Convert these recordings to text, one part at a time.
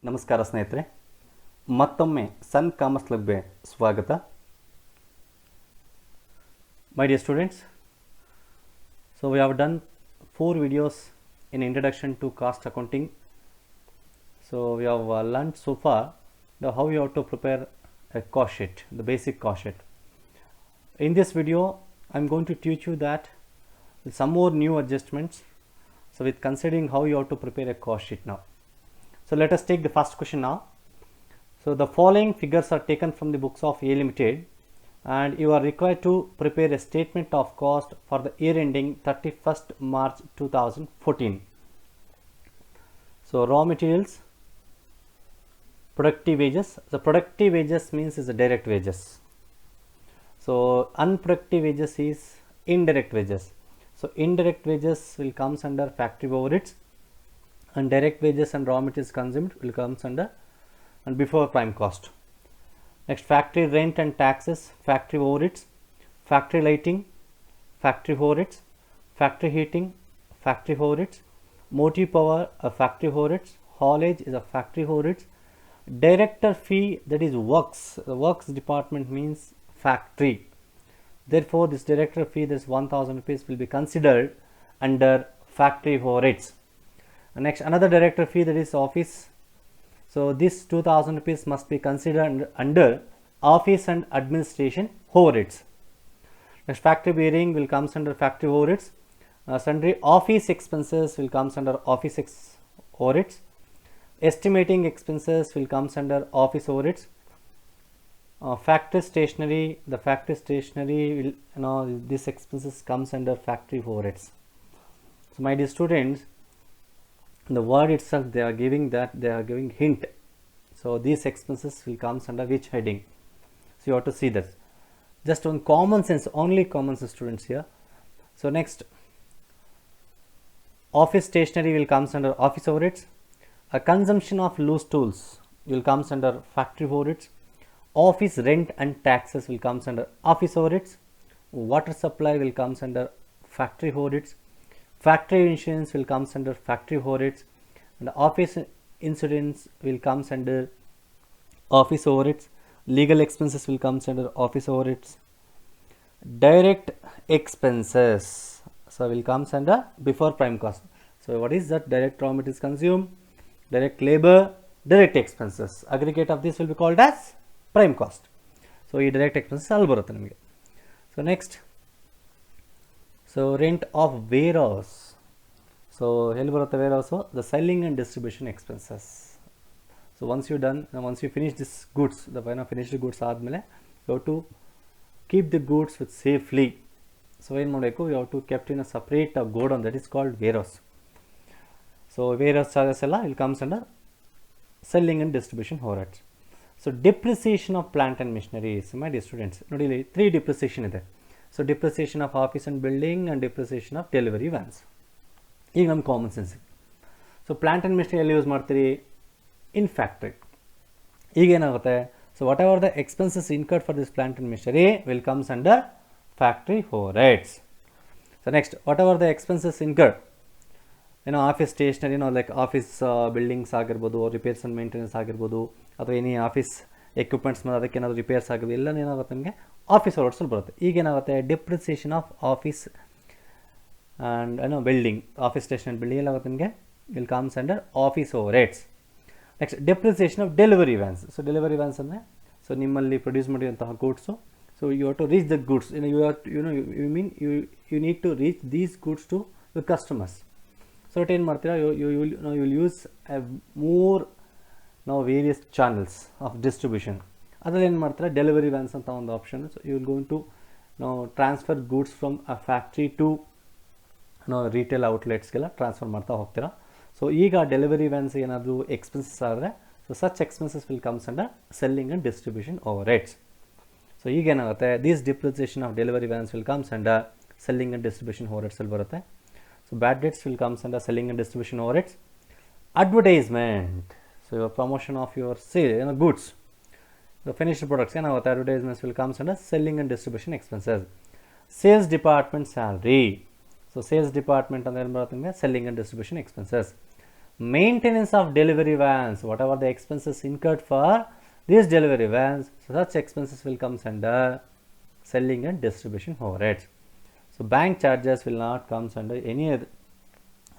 ನಮಸ್ಕಾರ ಸ್ನೇಹಿತರೆ, ಮತ್ತೊಮ್ಮೆ ಸನ್ ಕಾಮರ್ಸ್ ಲಬ್ಗೆ ಸ್ವಾಗತ. My dear students, so we have done 4 videos in introduction to cost accounting. So we have learned so far how you have to prepare a cost sheet, the basic cost sheet. In this video I am going to teach you that with some more new adjustments, so with considering how you have to prepare a cost sheet now. So let us take the first question now. So the following figures are taken from the books of A Limited and you are required to prepare a statement of cost for the year ending 31st March 2014. So raw materials, productive wages. The productive wages means is the direct wages. So unproductive wages is indirect wages. So indirect wages will comes under factory overheads, and direct wages and raw materials consumed will comes under and before prime cost. Next, factory rent and taxes, factory overheads, factory lighting, factory overheads, factory heating, factory overheads, motive power, a factory overheads, haulage is a factory overheads, director fee, that is works. The works department means factory. Therefore, this director fee, this 1000 rupees will be considered under factory overheads. And next, another director fee, that is office. So this 2000 rupees must be considered under office and administration overheads. Next, factory bearing will comes under factory overheads. Sundry office expenses will comes under office overheads. Estimating expenses will comes under office overheads. Factory stationery, the factory stationery will, this expenses comes under factory overheads. So my dear students, the word itself they are giving hint. So these expenses will comes under which heading? So you have to see that. Just on common sense, only common sense students here. So next, office stationery will comes under office overheads. A consumption of loose tools will comes under factory overheads. Office rent and taxes will comes under office overheads. Water supply will comes under factory overheads. Factory insurance will comes under factory overheads, and office insurance will comes under office overheads. Legal expenses will comes under office overheads. Direct expenses, so will comes under before prime cost. So what is that? Direct raw materials consumed, direct labor, direct expenses. Aggregate of this will be called as prime cost. So ಈ direct expenses ಅಲ್ಲಿ ಬರುತ್ತೆ ನಿಮಗೆ. So next, so rent of warehouse. So ಎಲ್ಲಿ ಬರುತ್ತೆ warehouse? The selling and distribution expenses. So once you finish this goods, the finished goods ಆದಮೇಲೆ you have to keep the goods with safely. So ಏನು ಮಾಡಬೇಕು? You have to kept in a separate godown, that is called warehouse. So warehouse charges ಎಲ್ಲ will comes under selling and distribution overheads. So depreciation of plant and machinery. So my dear students, ನೋಡಿ ಇಲ್ಲಿ 3 depreciation ಇದೆ. So depreciation of office and building and depreciation of delivery vans. ಈಗ ನಮ್ಮ common sense. So plant and machinery ಎಲ್ಲಿ use ಮಾಡ್ತೀರಿ? In factory. ಈಗ ಏನಾಗುತ್ತೆ? So whatever the expenses incurred for this plant and machinery will comes under factory overheads. So next, whatever the expenses incurred, office stationery, like office buildings ಆಗಿರ್ಬೋದು, repairs and maintenance ಆಗಿರ್ಬೋದು, ಅಥವಾ ಏನೇ office equipments ಮೇಲೆ ಅದಕ್ಕೆ ಏನಾದರೂ repairs ಆಗಿರ್ಬೋದು, ಎಲ್ಲ ಏನಾಗುತ್ತೆ ನಿಮಗೆ ಆಫೀಸ್ ಓವರ್ಹೆಡ್ಸಲ್ಲಿ ಬರುತ್ತೆ. ಈಗ ಏನಾಗುತ್ತೆ? Depreciation of office and building, office station and building ಎಲ್ಲ ನಿಮಗೆ will comes under office overheads. Next, depreciation of delivery vans. So delivery vans ಅಂದರೆ ಸೊ ನಿಮ್ಮಲ್ಲಿ ಪ್ರೊಡ್ಯೂಸ್ ಮಾಡಿರುವಂತಹ goods, so you have to reach the goods, you need to reach these goods to the customers. So ಒಟ್ಟು ಏನು ಮಾಡ್ತೀರಾ? You will use various channels of distribution. ಅದರಲ್ಲಿ ಏನು ಮಾಡ್ತೀರಾ? Delivery vans ಅಂತ ಒಂದು option. So you will going to transfer goods from a factory to retail ಔಟ್ಲೆಟ್ಸ್ಗೆಲ್ಲ transfer ಮಾಡ್ತಾ ಹೋಗ್ತೀರಾ. ಸೊ ಈಗ ಡೆಲಿವರಿ ವ್ಯಾನ್ಸ್ ಏನಾದರೂ ಎಕ್ಸ್ಪೆನ್ಸಸ್ ಆದರೆ, so such expenses will comes under selling and distribution overheads. So ಈಗ ಏನಾಗುತ್ತೆ? This depreciation of delivery vans will comes under selling and distribution ಓವರ್ಹೆಡ್ಸಲ್ಲಿ ಬರುತ್ತೆ. So bad debts will comes under selling and distribution overheads. Advertisement, so your promotion of your sale goods, the finished products ಏನಾಗುತ್ತೆ? Advertisements will comes under selling and distribution expenses. Sales department salary. So sales department ಅಂದರೆ ಏನು ಬರುತ್ತೆ ನಿಮಗೆ? Selling and distribution expenses. Maintenance of delivery vans, whatever the expenses incurred for these delivery vans, so such expenses will comes under selling and distribution overheads. So bank charges will not comes under any other,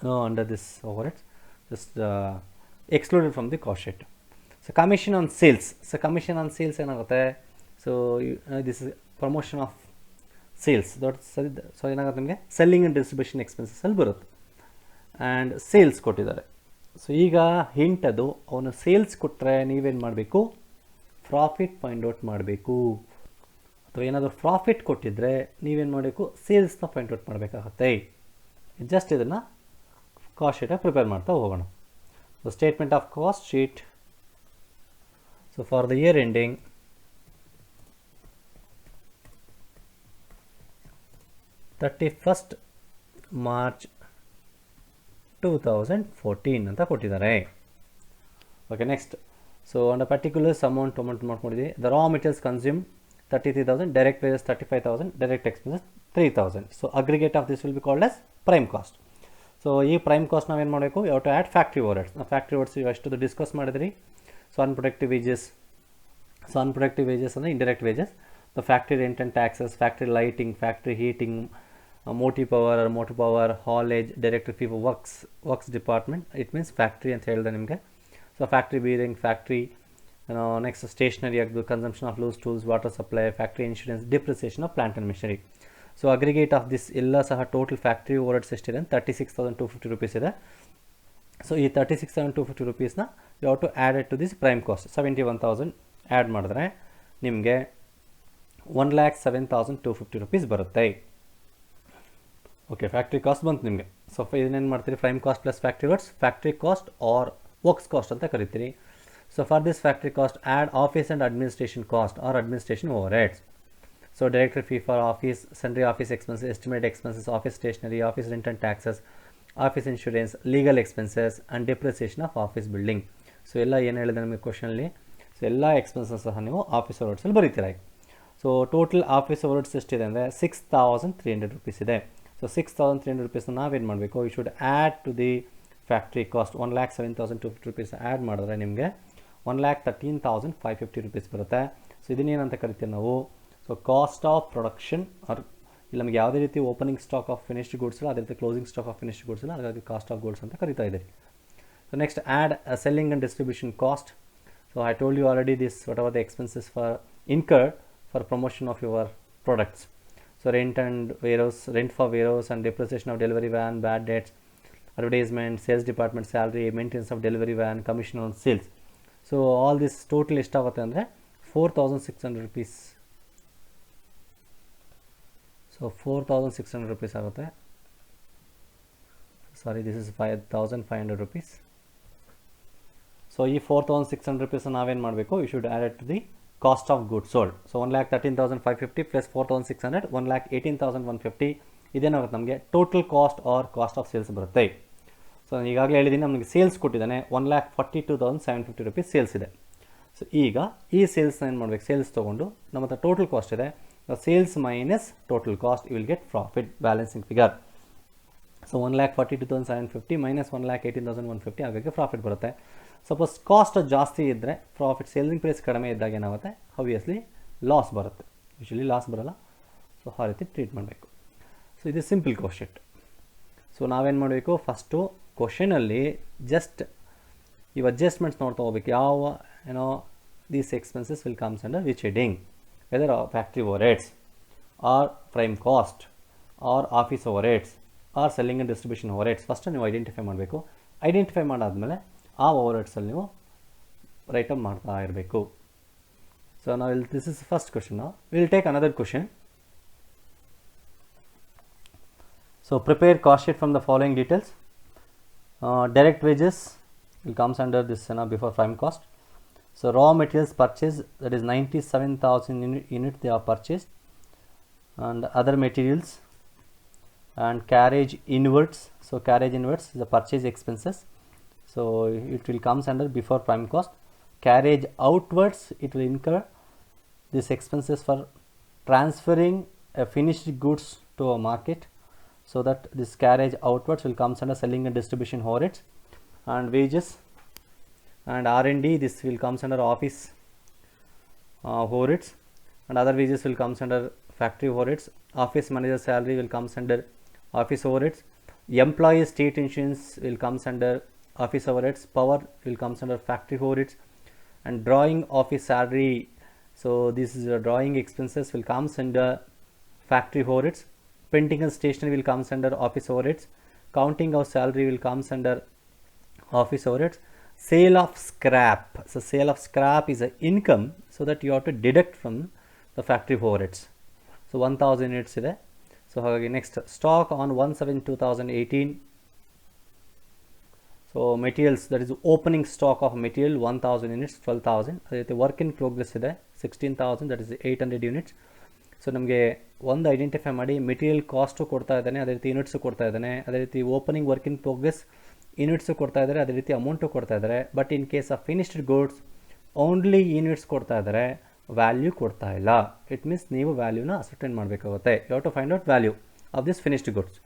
under this overheads, just excluded from the cost sheet. So commission on sales. So commission on sales ಏನಾಗುತ್ತೆ? So this is promotion of sales. So ಏನಾಗುತ್ತೆ ನಿಮಗೆ selling and distribution expenses ಅಲ್ಲಿ ಬರುತ್ತೆ. And sales ಕೊಟ್ಟಿದ್ದಾರೆ. So ಈಗ hint ಅದು ಅವನು sales ಕೊಟ್ಟರೆ ನೀವೇನು ಮಾಡಬೇಕು? ಪ್ರಾಫಿಟ್ ಫೈಂಡ್ ಔಟ್ ಮಾಡಬೇಕು. ಅಥವಾ ಏನಾದರೂ ಪ್ರಾಫಿಟ್ ಕೊಟ್ಟಿದ್ದರೆ ನೀವೇನು ಮಾಡಬೇಕು? ಸೇಲ್ಸ್ನ ಫೈಂಡ್ ಔಟ್ ಮಾಡಬೇಕಾಗತ್ತೆ. ಜಸ್ಟ್ ಇದನ್ನು ಕಾಸ್ಟ್ ಶೀಟಾಗಿ ಪ್ರಿಪೇರ್ ಮಾಡ್ತಾ ಹೋಗೋಣ. So statement of cost sheet. So for the year ending March 2014 ಅಂತ ಕೊಟ್ಟಿದ್ದಾರೆ. Okay, next. So on particulars amount ಮಾಡ್ಕೊಂಡಿದ್ದೀವಿ. The raw materials consume 33,000, direct wages 35,000, direct expenses 3,000. So aggregate of this will be called as prime cost. So ಈ prime cost ನಾವೇನು ಮಾಡಬೇಕು? ಯಾವ to add factory overheads. ನಾವು factory overs ಅಷ್ಟು discuss ಮಾಡಿದ್ರಿ. So unproductive wages. So unproductive wages ಅಂದರೆ indirect wages. The factory rent and taxes, factory lighting, factory heating, motive power, haulage, director fee for works department. It means factory ಅಂತ ಹೇಳಿದೆ ನಿಮಗೆ. So factory bearing, factory next stationery ಆಗದು, consumption of loose tools, water supply, factory insurance, depreciation of plant and machinery. So aggregate of this ಎಲ್ಲ ಸಹ total factory overheads ಎಷ್ಟಿದೆ? 36,250 rupees ಇದೆ. So ಈ 36,250 rupeesನ you have to add it to this prime cost. 71,000 add ಮಾಡಿದ್ರೆ ನಿಮಗೆ 1,07,250 rupees ಬರುತ್ತೆ. Okay, factory cost ಬಂತು ನಿಮಗೆ. ಸೊ ಇದನ್ನೇನು ಮಾಡ್ತೀರಿ? Prime cost plus factory words, factory cost or works cost ಅಂತ ಕರಿತೀರಿ. So for this factory cost add office and administration cost or administration overheads. So director fee for office, sundry office expenses, estimate expenses, office stationery, office rent and taxes, office insurance, legal expenses and depreciation of office building. So ಎಲ್ಲ ಏನು ಹೇಳಿದೆ ನಮಗೆ ಕ್ವಶನಲ್ಲಿ? So ಎಲ್ಲ expenses ಸಹ ನೀವು office ಓವರ್ಹೆಡ್ಸಲ್ಲಿ ಬರೀತೀರ. So total office overheads ಎಷ್ಟಿದೆ ಅಂದರೆ 6,300 rupees ಇದೆ. ಸೊ 6,300 rupeesನ ನಾವೇನು ಮಾಡಬೇಕು? You should add to the factory cost 1,07,250 rupees add ಮಾಡಿದ್ರೆ ನಿಮಗೆ 1,13,550 rupees ಬರುತ್ತೆ. ಸೊ ಇದನ್ನೇನಂತ ಕರಿತೀವಿ ನಾವು? So cost of production. Or ಇಲ್ಲಿ ನಮಗೆ ಯಾವುದೇ ರೀತಿ opening stock of finished goods ಇಲ್ಲ, ಅದೇ ರೀತಿ closing stock of finished goods ಇಲ್ಲ, ಹಾಗಾಗಿ ಕಾಸ್ಟ್ ಆಫ್ ಗೂಡ್ಸ್ ಅಂತ ಕರಿತಾ ಇದ್ದೀರಿ. So next add selling and distribution cost. So I told you already this what are the expenses for incurred for promotion of your products. So rent for warehouse and depreciation of delivery van, bad debts, advertisement, sales department salary, maintenance of delivery van, commission on sales. So all this total ಎಷ್ಟಾಗುತ್ತೆ ಅಂದರೆ 4,600 rupees. So 4,600 rupees ಆಗುತ್ತೆ. Sorry, this is 5,500 rupees. So ಈ 4,600 rupees ನಾವೇನು ಮಾಡಬೇಕು? You should add it to the cost of goods sold. So 1,13,550 plus 4,600 1,18,150 ಇದೇನಾಗುತ್ತೆ ನಮಗೆ? Total cost or cost of sales ಬರುತ್ತೆ. So ನಾನು ಈಗಾಗಲೇ ಹೇಳಿದ್ದೀನಿ, ನಮಗೆ ಸೇಲ್ಸ್ ಕೊಟ್ಟಿದ್ದಾನೆ 1,42,750 rupees ಸೇಲ್ಸ್ ಇದೆ. ಸೊ ಈಗ ಈ ಸೇಲ್ಸ್ನ ಏನು ಮಾಡಬೇಕು? ಸೇಲ್ಸ್ ತೊಗೊಂಡು ನಮ್ಮ ಹತ್ರ ಟೋಟಲ್ ಕಾಸ್ಟ್ ಇದೆ, sales minus total cost, you will get profit balancing figure. So 1,42,750 minus 1,18,150 ಹಾಗಾಗಿ ಪ್ರಾಫಿಟ್ ಬರುತ್ತೆ. ಸಪೋಸ್ ಕಾಸ್ಟ್ ಜಾಸ್ತಿ ಇದ್ದರೆ ಪ್ರಾಫಿಟ್, ಸೇಲಿಂಗ್ ಪ್ರೈಸ್ ಕಡಿಮೆ ಇದ್ದಾಗ ಏನಾಗುತ್ತೆ? ಆಬ್ವಿಯಸ್ಲಿ ಲಾಸ್ ಬರುತ್ತೆ. ಯೂಶಲಿ ಲಾಸ್ ಬರೋಲ್ಲ. ಸೊ ಆ ರೀತಿ ಟ್ರೀಟ್ ಮಾಡಬೇಕು. ಸೊ ಇದು ಸಿಂಪಲ್ ಕಾಸ್ಟ್ ಶೀಟ್. ಸೊ ನಾವೇನು ಮಾಡಬೇಕು? ಫಸ್ಟು ಕ್ವಶನಲ್ಲಿ ಜಸ್ಟ್ ಇವು ಅಡ್ಜಸ್ಟ್ಮೆಂಟ್ಸ್ ನೋಡ್ತಾ ಹೋಗ್ಬೇಕು. ಯಾವ these expenses will comes under which heading, whether factory overheads or prime cost or office overheads or selling and distribution overheads. First ನೀವು ಐಡೆಂಟಿಫೈ ಮಾಡಬೇಕು. ಐಡೆಂಟಿಫೈ ಮಾಡಾದಮೇಲೆ ಆ ಓವರ್ಹೆಡ್ಸಲ್ಲಿ ನೀವು ರೈಟ್ ಅಪ್ ಮಾಡ್ತಾ ಇರಬೇಕು. ಸೊ ನಾವು ಇಲ್ಲಿ this is first question. Will take another question. So prepare cost sheet from the following details. Direct wages will comes under this before prime cost. So raw materials purchase, that is 97,000 units they are purchased, and other materials and carriage inwards. So carriage inwards is the purchase expenses, so it will comes under before prime cost. Carriage outwards, it will incur this expenses for transferring a finished goods to a market, so that this carriage outwards will comes under selling and distribution overheads. and wages, and R&D, this will comes under office overheads, and other wages will comes under factory overheads. Office manager salary will comes under office overheads. Employee state insurance will comes under office overheads. Power will comes under factory overheads. And drawing office salary, so this is drawing expenses will comes under factory overheads. Printing and stationery will comes under office overheads. Counting of salary will comes under office overheads. Sale of scrap, so sale of scrap is an income, so that you have to deduct from the factory overheads. So 1000 units ಇದೆ. So ಹಾಗಾಗಿ next stock on 1/7/2018. So materials, that is opening stock of material 1000 units, 12,000. ಅದೇ ರೀತಿ work in progress ಇದೆ 16,000, that is 800 units. So ನಮಗೆ ಒಂದು identify ಮಾಡಿ material cost ಕೊಡ್ತಾ ಇದ್ದಾನೆ, ಅದೇ ರೀತಿ ಯೂನಿಟ್ಸು ಕೊಡ್ತಾ ಇದ್ದಾನೆ, ಅದೇ ರೀತಿ opening work in progress units ಕೊಡ್ತಾ ಇದ್ದಾರೆ, ಅದೇ ರೀತಿ ಅಮೌಂಟು ಕೊಡ್ತಾ ಇದ್ದಾರೆ. But in case of finished goods only units ಕೊಡ್ತಾ ಇದ್ದಾರೆ, ವ್ಯಾಲ್ಯೂ ಕೊಡ್ತಾ ಇಲ್ಲ. ಇಟ್ ಮೀನ್ಸ್ ನೀವು ವ್ಯಾಲ್ಯೂನ ಅಸರ್ಟೈನ್ ಮಾಡಬೇಕಾಗುತ್ತೆ. You have to find out value of this finished goods.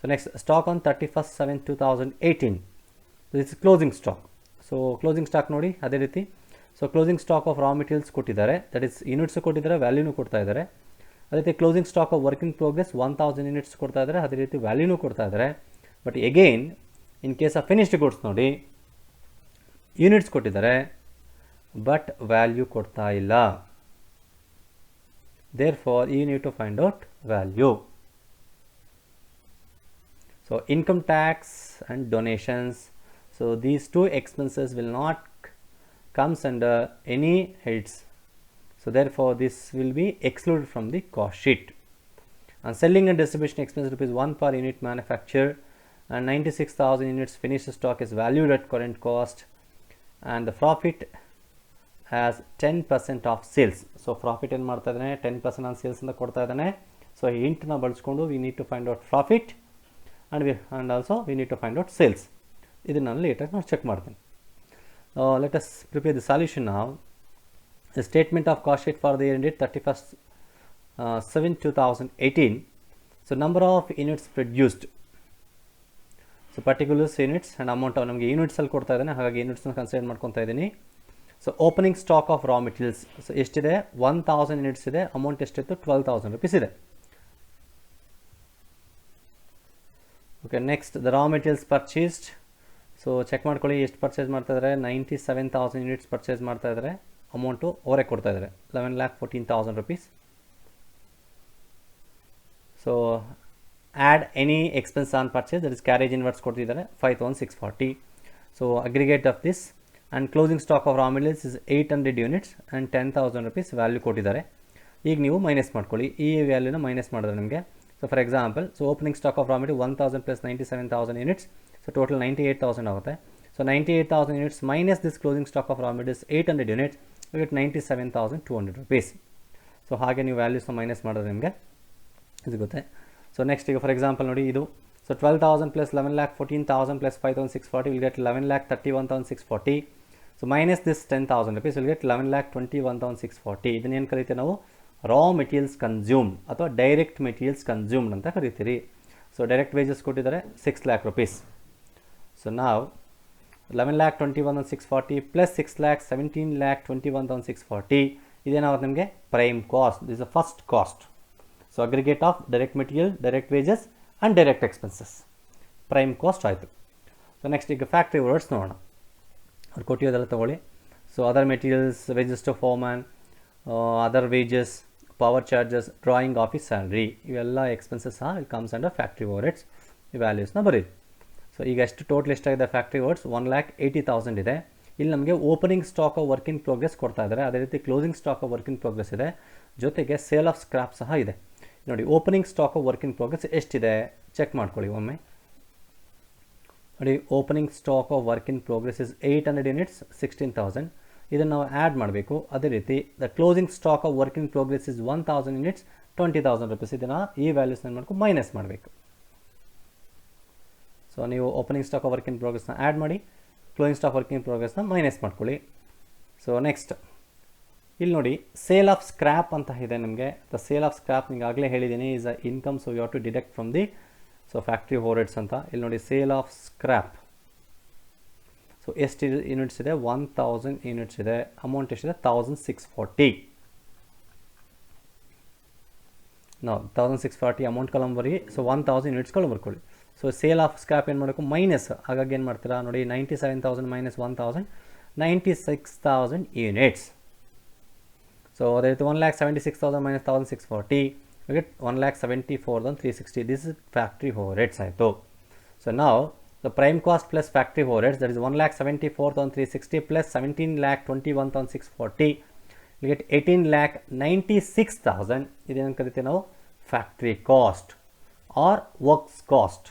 So next stock on 31/7/2018, this closing stock. So closing stock ನೋಡಿ ಅದೇ ರೀತಿ. So closing stock of raw materials ಕೊಟ್ಟಿದ್ದಾರೆ, ದಟ್ ಇಸ್ ಯೂನಿಟ್ಸು ಕೊಟ್ಟಿದ್ದಾರೆ, ವ್ಯಾಲ್ಯೂನು ಕೊಡ್ತಾ ಇದ್ದಾರೆ. ಅದೇ ರೀತಿ closing stock of work in progress 1000 units ಕೊಡ್ತಾ ಇದ್ದಾರೆ, ಅದೇ ರೀತಿ ವ್ಯಾಲ್ಯೂನು ಕೊಡ್ತಾ ಇದ್ದಾರೆ. But again in case of finished goods ನೋಡಿ ಯೂನಿಟ್ಸ್ ಕೊಟ್ಟಿದ್ದಾರೆ, ಬಟ್ ವ್ಯಾಲ್ಯೂ ಕೊಡ್ತಾ ಇಲ್ಲ. Therefore you need to find out value. So income tax and donations, so these two expenses will not comes under any heads, so therefore this will be excluded from the cost sheet. And selling and distribution expense ₹1 per unit manufactured, and 96,000 units finished stock is valued at current cost, and the profit has 10% of sales. So profit ಏನು ಮಾಡ್ತಾ ಇದ್ದಾನೆ, 10% on sales ಅಂತ ಕೊಡ್ತಾ ಇದ್ದಾನೆ. So ಈ ಇಂಟ್ನ ಬಳಸ್ಕೊಂಡು we need to find out profit and also we need to find out sales. ಇದನ್ನು ನಾನು ಲೇಟಾಗಿ ನಾನು ಚೆಕ್ ಮಾಡ್ತೀನಿ. Let us prepare the solution ನಾವು. The statement of cost sheet for the year ended 31/7/2018. So number of units produced, so particulars units and amount ನಮಗೆ ಯೂನಿಟ್ಸಲ್ಲಿ ಕೊಡ್ತಾ ಇದ್ದಾನೆ, ಹಾಗಾಗಿ ಯೂನಿಟ್ಸ್ನ ಕನ್ಸಿಡರ್ ಮಾಡ್ಕೊತಾ ಇದ್ದೀನಿ. So opening stock of raw materials, so ಎಷ್ಟಿದೆ 1000 ಯೂನಿಟ್ಸ್ ಇದೆ, ಅಮೌಂಟ್ ಎಷ್ಟಿತ್ತು 12,000 rupees ಇದೆ. Okay, next the raw materials purchased. So check ಮಾಡ್ಕೊಳ್ಳಿ ಎಷ್ಟು ಪರ್ಚೇಸ್ ಮಾಡ್ತಾ ಇದ್ದಾರೆ, 97,000 ಯೂನಿಟ್ಸ್ ಪರ್ಚೇಸ್ ಮಾಡ್ತಾ ಇದ್ದಾರೆ, ಅಮೌಂಟು ಅವರೇ ಕೊಡ್ತಾ ಇದ್ದಾರೆ 11,14,000 rupees. So add any expense on purchase, that is carriage inwards ಕೊಡ್ತಿದ್ದಾರೆ 5,640. So aggregate of this and closing stock of raw materials is 800 units and 10,000 rupees value ಕೊಟ್ಟಿದ್ದಾರೆ. ಈಗ ನೀವು ಮೈನಸ್ ಮಾಡ್ಕೊಳ್ಳಿ, ಈ ವ್ಯಾಲ್ಯೂನ ಮೈನಸ್ ಮಾಡಿದ್ರೆ ನಿಮಗೆ. So for example, so opening stock of raw material 1000 + 97,000 units, so total 98,000 ಆಗುತ್ತೆ. So 98,000 units minus this closing stock of raw materials 800 units, you get 97,200 rupees. So ಹಾಗೆ ನೀವು ವ್ಯಾಲ್ಯೂಸ್ನ ಮೈನಸ್ ಮಾಡಿದ್ರೆ ನಿಮಗೆ ಸಿಗುತ್ತೆ. ಸೊ ನೆಕ್ಸ್ಟ್ ಈಗ ಫಾರ್ ಎಕ್ಸಾಂಪಲ್ ನೋಡಿ ಇದು. So 12,000 + 11,14,000 + 5,640 will get 11,31,640. So minus this 10,000 rupees will get 11,21,640. ಇದನ್ನೇನು ಕರಿತೀವಿ ನಾವು, ರಾ ಮೆಟೀರಿಯಲ್ಸ್ ಕನ್ಸ್ಯೂಮ್ಡ್ ಅಥವಾ ಡೈರೆಕ್ಟ್ ಮೆಟೀರಿಯಲ್ಸ್ ಕನ್ಸ್ಯೂಮ್ಡ್ ಅಂತ ಕರಿತೀರಿ. ಸೊ ಡೈರೆಕ್ಟ್ ವೇಜಸ್ ಕೊಟ್ಟಿದ್ದಾರೆ 6 lakh rupees. ಸೊ ನಾವು 11,21,640 + 6 lakh 17,21,640 ಇದೇನಾಗುತ್ತೆ ನಿಮಗೆ prime cost. This is the first cost. So aggregate of direct material, direct wages and direct expenses, prime cost ಆಯಿತು. So next ಈಗ factory works ನೋಡೋಣ. ಅವ್ರು ಕೊಟ್ಟಿರೋದೆಲ್ಲ ತೊಗೊಳ್ಳಿ. So other materials, wages to foreman, other wages, power charges, drawing office salary, ಇವೆಲ್ಲ expenses ಸಹ ಇಲ್ಲಿ comes under factory overheads. ಈ ವ್ಯಾಲ್ಯೂಸ್ನ ಬರೀರಿ. ಸೊ ಈಗ ಎಷ್ಟು ಟೋಟಲ್ ಎಷ್ಟಾಗಿದೆ ಫ್ಯಾಕ್ಟ್ರಿ ಓವರ್ಹೆಡ್ಸ್, 1,80,000 ಇದೆ. ಇಲ್ಲಿ ನಮಗೆ opening stock of work in progress ಕೊಡ್ತಾ ಇದ್ದಾರೆ, ಅದೇ ರೀತಿ closing stock of work in progress ಇದೆ, ಜೊತೆಗೆ ಸೇಲ್ ಆಫ್ ಸ್ಕ್ರಾಪ್ ಸಹ ಇದೆ. ನೋಡಿ opening stock of work in progress ಎಷ್ಟಿದೆ ಚೆಕ್ ಮಾಡ್ಕೊಳ್ಳಿ ಒಮ್ಮೆ. ನೋಡಿ opening stock of work in progress is 800 units 16,000. ಇದನ್ನು ನಾವು ಆ್ಯಡ್ ಮಾಡಬೇಕು. ಅದೇ ರೀತಿ the closing stock of work in progress is 1,000 units 20,000 rupees. ಇದನ್ನು ಈ ವ್ಯಾಲ್ಯೂಸ್ನ ಮಾಡ್ಕೊಂಡು ಮೈನಸ್ ಮಾಡಬೇಕು. ಸೊ ನೀವು opening stock of work in ಪ್ರೋಗ್ರೆಸ್ನ ಆ್ಯಡ್ ಮಾಡಿ, ಕ್ಲೋಸಿಂಗ್ ಸ್ಟಾಕ್ ವರ್ಕ್ ಇನ್ ಪ್ರೋಗ್ರೆಸ್ನ ಮೈನಸ್ ಮಾಡ್ಕೊಳ್ಳಿ. ಸೊ ನೆಕ್ಸ್ಟ್ ಇಲ್ಲಿ ನೋಡಿ ಸೇಲ್ ಆಫ್ ಸ್ಕ್ರ್ಯಾಪ್ ಅಂತ ಇದೆ ನಿಮಗೆ. ದ ಸೇಲ್ ಆಫ್ ಸ್ಕ್ರ್ಯಾಪ್ ನಿಮಗೆ ಆಗಲೇ ಹೇಳಿದ್ದೀನಿ is a income, so you have to deduct from the so factory overheads ಅಂತ. ಇಲ್ಲಿ ನೋಡಿ ಸೇಲ್ ಆಫ್ ಸ್ಕ್ರ್ಯಾಪ್. ಸೊ ಎಷ್ಟು ಯೂನಿಟ್ಸ್ ಇದೆ 1000 ಯೂನಿಟ್ಸ್ ಇದೆ. ಅಮೌಂಟ್ ಎಷ್ಟಿದೆ 1640. ನಾವು 1640 ಅಮೌಂಟ್ ಕಾಲಮ್ ಬರೀ. ಸೊ 1000 ಯೂನಿಟ್ಸ್ ಕಾಲಮ್ ಬರ್ಕೊಳ್ಳಿ. ಸೊ ಸೇಲ್ ಆಫ್ ಸ್ಕ್ರಾಪ್ ಏನು ಮಾಡಬೇಕು ಮೈನಸ್, ಹಾಗಾಗಿ ಏನು ಮಾಡ್ತೀರಾ ನೋಡಿ 97,000 ಮೈನಸ್ 1000 96,000 ಯೂನಿಟ್ಸ್. ಸೊ ಅದೇ ರೀತಿ 1,76,000 minus 1640 we get 1,74,360. this is factory overheads ಆಯಿತು. ಸೊ ನಾವು the prime cost plus factory overheads, that is 1,74,360 plus 17,21,640, we get 18,96,000. ಇದೇನು ಕರಿತೀವಿ ನಾವು factory cost or works cost.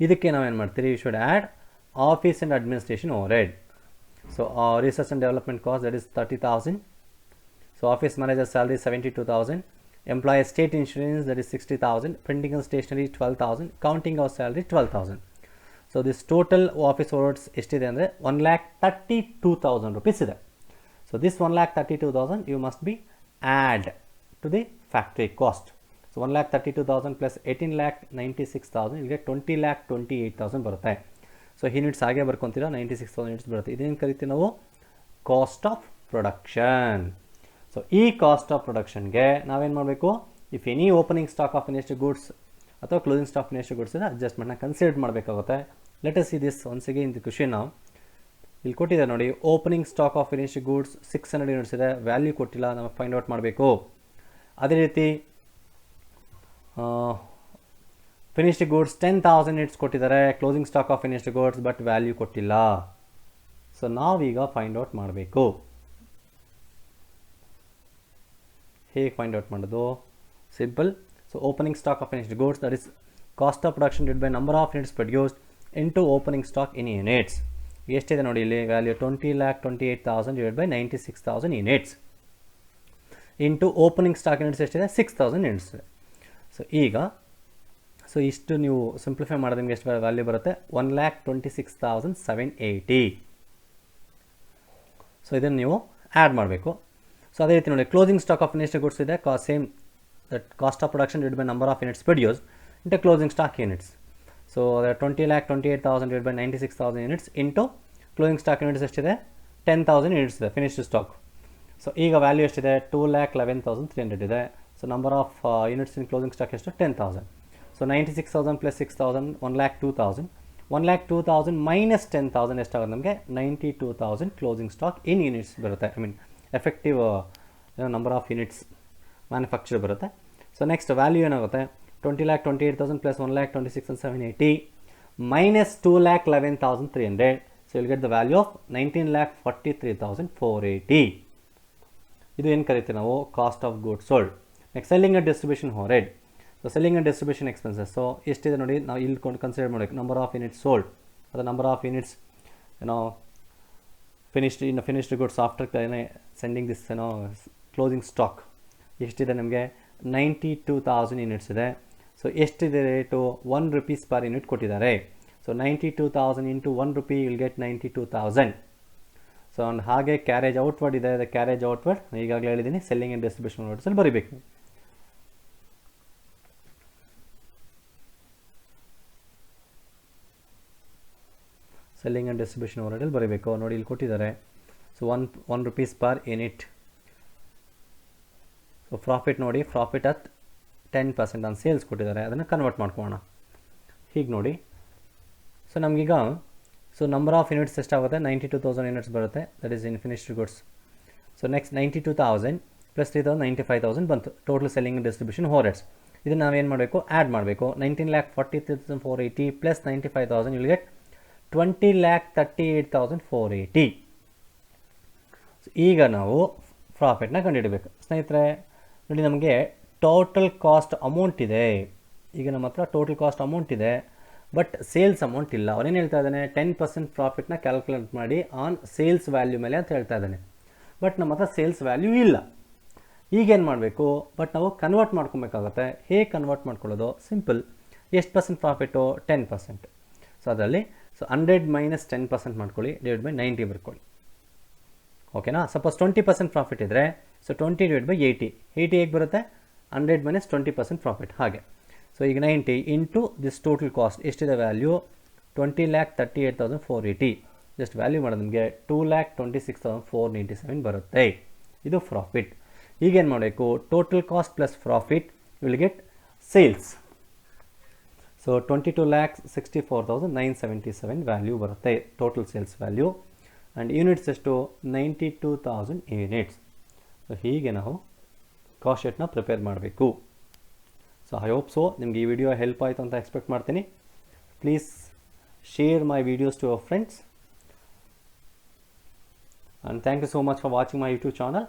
ಇದಕ್ಕೆ ನಾವೇನು ಮಾಡ್ತೀವಿ, you should add office and administration overhead. So research and development cost, that is 30,000. So office manager salary 72,000. Employee state insurance, that is 60,000. Printing and stationery 12,000. Counting of salary 12,000. So this total office overheads ಎಷ್ಟಿದೆ ಅಂದರೆ 1,32,000 rupees ಇದೆ. So this 1,32,000 you must be add to the factory cost. So 1,32,000 plus 18,96,000 you get 20,28,000 ಬರುತ್ತೆ. So units ಹಾಗೆ ಬರ್ಕೊತೀರಾ 96,000 units ಬರುತ್ತೆ. ಇದೇನು ಕರಿತೀವಿ ನಾವು cost of production. So ಈ ಕಾಸ್ಟ್ ಆಫ್ ಪ್ರೊಡಕ್ಷನ್ಗೆ ನಾವೇನು ಮಾಡಬೇಕು, if any opening stock of finished goods ಅಥವಾ ಕ್ಲೋಸಿಂಗ್ ಸ್ಟಾಕ್ ಫಿನಿಶ್ಡ್ ಗೂಡ್ಸ್ ಇದೆ ಅಡ್ಜಸ್ಟ್ಮೆಂಟ್ನ ಕನ್ಸಿಡರ್ ಮಾಡಬೇಕಾಗುತ್ತೆ. Let us see this once again the question. ನಾವು ಇಲ್ಲಿ ಕೊಟ್ಟಿದೆ ನೋಡಿ, opening stock of finished goods 600 units ಇದೆ, ವ್ಯಾಲ್ಯೂ ಕೊಟ್ಟಿಲ್ಲ, ನಾವು ಫೈಂಡ್ ಔಟ್ ಮಾಡಬೇಕು. ಅದೇ ರೀತಿ ಫಿನಿಶ್ಡ್ ಗೂಡ್ಸ್ 10,000 ಯೂನಿಟ್ಸ್ ಕೊಟ್ಟಿದ್ದಾರೆ, closing stock of finished goods but value ಕೊಟ್ಟಿಲ್ಲ. ಸೊ ನಾವೀಗ ಫೈಂಡ್ ಔಟ್ ಮಾಡಬೇಕು. ಹೇಗೆ ಫೈಂಡ್ ಔಟ್ ಮಾಡೋದು, simple. So opening stock of finished goods, that is cost of production divided by number of units produced into opening stock in units. ಎಷ್ಟಿದೆ ನೋಡಿ ಇಲ್ಲಿ value 20,28,000 divided by 96,000 units into opening stock units ಎಷ್ಟಿದೆ 6,000 units ಇದೆ. So ಈಗ ಇಷ್ಟು ನೀವು simplify ಮಾಡಿದ್ರೆ ನಿಮಗೆ ಎಷ್ಟು ವ್ಯಾಲ್ಯೂ ಬರುತ್ತೆ 1,26,780. ಸೊ ಇದನ್ನು ನೀವು ಆ್ಯಡ್ ಮಾಡಬೇಕು. ಸೊ ಅದೇ ರೀತಿ ನೋಡಿ, closing stock of finished goods ಇದೆ, same that cost of production divided by number of units produced into closing stock units. So 20,28,000 divided by 96,000 units into closing stock units ಎಷ್ಟಿದೆ 10,000 units ಇದೆ finished stock. So ಈಗ value ಎಷ್ಟಿದೆ 2,11,300 ಇದೆ. So number of units in closing stock ಎಷ್ಟು 10,000. So 96,000 plus 6,000 1,02,000. 1,02,000 minus 10,000 ಎಷ್ಟಾಗುತ್ತೆ ನಮಗೆ 92,000 closing stock in units ಬರುತ್ತೆ. I mean effective number of units manufacture ಬರುತ್ತೆ. ಸೊ ನೆಕ್ಸ್ಟ್ ವ್ಯಾಲ್ಯೂ ಏನಾಗುತ್ತೆ 20,28,000 plus 1,26,780 minus 2,11,300. So will get the value of 19,43,480. ಇದು ಏನು ಕರಿತೀವಿ ನಾವು cost of goods sold. Next selling and distribution overhead. So selling and distribution expenses. So ಎಷ್ಟಿದೆ ನೋಡಿ, ನಾವು ಇಲ್ಲಿ ಕನ್ಸಿಡರ್ ಮಾಡಬೇಕು ನಂಬರ್ ಆಫ್ ಯೂನಿಟ್ಸ್ ಸೋಲ್ಡ್ ಅಥವಾ number of units finished goods after sending this closing stock ಎಷ್ಟಿದೆ ನಮಗೆ 92,000 ಯೂನಿಟ್ಸ್ ಇದೆ. So ಎಷ್ಟಿದೆ ರೇಟು 1 rupees ಪರ್ ಯೂನಿಟ್ ಕೊಟ್ಟಿದ್ದಾರೆ. So 92,000 into 1 rupee will get 92,000. So ಹಾಗೆ ಕ್ಯಾರೇಜ್ ಔಟ್ವರ್ಡ್ ಇದೆ, ಕ್ಯಾರೇಜ್ ಔಟ್ವರ್ಡ್ ಈಗಾಗಲೇ ಹೇಳಿದ್ದೀನಿ ಸೆಲ್ಲಿಂಗ್ ಆ್ಯಂಡ್ ಡಿಸ್ಟ್ರಿಬ್ಯೂಷನ್ ವರ್ಡ್ಸಲ್ಲಿ ಬರೀಬೇಕು. ಸೆಲ್ಲಿಂಗ್ ಆ್ಯಂಡ್ ಡಿಸ್ಟ್ರಿಬ್ಯೂಷನ್ ಓವರ್ಹೆಡ್ ಬರೀಬೇಕು. ನೋಡಿ ಇಲ್ಲಿ ಕೊಟ್ಟಿದ್ದಾರೆ. So 1 rupees per unit. So profit ನೋಡಿ, ಪ್ರಾಫಿಟ್ ಅಟ್ 10% ಆನ್ ಸೇಲ್ಸ್ ಕೊಟ್ಟಿದ್ದಾರೆ, ಅದನ್ನು ಕನ್ವರ್ಟ್ ಮಾಡ್ಕೊಳ್ಳೋಣ. ಹೀಗೆ ನೋಡಿ. ಸೊ ನಮಗೀಗ ನಂಬರ್ ಆಫ್ ಯೂನಿಟ್ಸ್ ಎಷ್ಟಾಗುತ್ತೆ 92,000 ಯೂನಿಟ್ಸ್ ಬರುತ್ತೆ, that is in finished goods. So next 92,000 plus 3,000 95,000 ಬಂತು total selling and distribution overheads. ಇದನ್ನು ನಾವೇನು ಮಾಡಬೇಕು ಆ್ಯಡ್ ಮಾಡಬೇಕು. 19,43,480 ಪ್ಲಸ್ 95,000 ವಿಲ್ ಗೆಟ್ 20,38,480. ಸೊ ಈಗ ನಾವು ಪ್ರಾಫಿಟ್ನ ಕಂಡುಹಿಡಬೇಕು ಸ್ನೇಹಿತರೆ. ನೋಡಿ ನಮಗೆ ಟೋಟಲ್ ಕಾಸ್ಟ್ ಅಮೌಂಟ್ ಇದೆ. ಈಗ ನಮ್ಮ ಹತ್ರ ಟೋಟಲ್ ಕಾಸ್ಟ್ ಅಮೌಂಟ್ ಇದೆ, ಬಟ್ ಸೇಲ್ಸ್ ಅಮೌಂಟ್ ಇಲ್ಲ. ಅವನೇನು ಹೇಳ್ತಾ ಇದ್ದಾನೆ 10% ಪ್ರಾಫಿಟ್ನ ಕ್ಯಾಲ್ಕುಲೇಟ್ ಮಾಡಿ ಆನ್ ಸೇಲ್ಸ್ ವ್ಯಾಲ್ಯೂ ಮೇಲೆ ಅಂತ ಹೇಳ್ತಾ ಇದ್ದಾನೆ. ಬಟ್ ನಮ್ಮ ಹತ್ರ ಸೇಲ್ಸ್ ವ್ಯಾಲ್ಯೂ ಇಲ್ಲ. ಈಗೇನು ಮಾಡಬೇಕು, ಬಟ್ ನಾವು ಕನ್ವರ್ಟ್ ಮಾಡ್ಕೊಬೇಕಾಗುತ್ತೆ. ಹೇಗೆ ಕನ್ವರ್ಟ್ ಮಾಡ್ಕೊಳ್ಳೋದು, ಸಿಂಪಲ್. ಎಷ್ಟು ಪರ್ಸೆಂಟ್ ಪ್ರಾಫಿಟು 10%. ಸೊ ಅದರಲ್ಲಿ 100 ಮೈನಸ್ 10% ಮಾಡ್ಕೊಳ್ಳಿ, ಡಿವೈಡ್ ಬೈ 90 ಬರ್ಕೊಳ್ಳಿ. ಓಕೆನಾ. ಸಪೋಸ್ 20% ಪ್ರಾಫಿಟ್ ಇದ್ದರೆ ಸೊ 20 ಡಿವೈಡ್ ಬೈ 80 ಹೇಗೆ ಬರುತ್ತೆ 100 ಮೈನಸ್ 20% ಪ್ರಾಫಿಟ್ ಹಾಗೆ. ಸೊ ಈಗ 90 ಇಂಟು ದಿಸ್ ಟೋಟಲ್ ಕಾಸ್ಟ್ ಎಷ್ಟಿದೆ ವ್ಯಾಲ್ಯೂ 20,38,480. ಜಸ್ಟ್ ವ್ಯಾಲ್ಯೂ ಮಾಡೋದು ನಿಮಗೆ 2,26,497 ಬರುತ್ತೆ. ಇದು ಪ್ರಾಫಿಟ್. ಈಗೇನು ಮಾಡಬೇಕು, total cost plus profit will get sales. So 22,64,977 value ಬರುತ್ತೆ total sales value. And units ಎಷ್ಟು, 92,000 ಯೂನಿಟ್ಸ್. ಸೊ ಹೀಗೆ ನಾವು ಕಾಸ್ಟ್ ಶೀಟ್ನ ಪ್ರಿಪೇರ್ ಮಾಡಬೇಕು. ಸೊ ಐ ಹೋಪ್ ಸೊ ನಿಮಗೆ ಈ ವಿಡಿಯೋ ಹೆಲ್ಪ್ ಆಯಿತು ಅಂತ ಎಕ್ಸ್ಪೆಕ್ಟ್ ಮಾಡ್ತೀನಿ. Please share my videos to your friends, and thank you so much for watching my YouTube channel.